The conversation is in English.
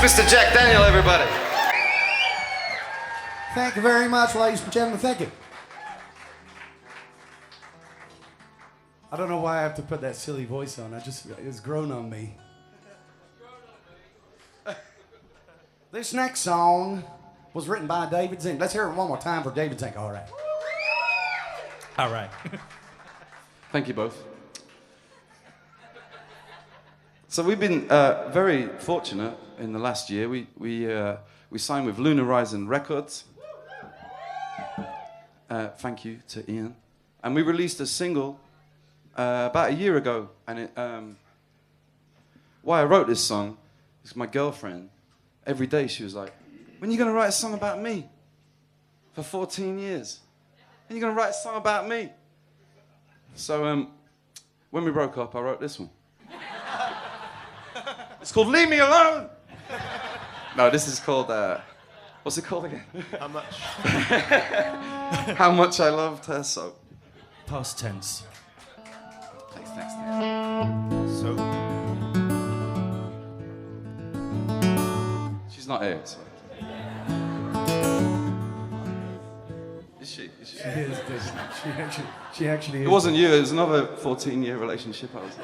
Mr. Jack Daniel, everybody. Thank you very much, ladies and gentlemen. Thank you. I don't know why I have to put that silly voice on. It's grown on me. This next song was written by David Zincke. Let's hear it one more time for David Zincke. All right. All right. Thank you both. So we've been very fortunate in the last year. We signed with Lunar Horizon Records. Thank you to Ian. And we released a single about a year ago. And it, why I wrote this song is my girlfriend, every day she was like, when are you going to write a song about me? For 14 years. When are you going to write a song about me? So when we broke up, I wrote this one. It's called Leave Me Alone. No, this is called, what's it called again? How much? How much I loved her so. Past tense. Thanks. So. She's not here, so. Is she? She actually is. It wasn't you, it was another 14-year relationship I was in.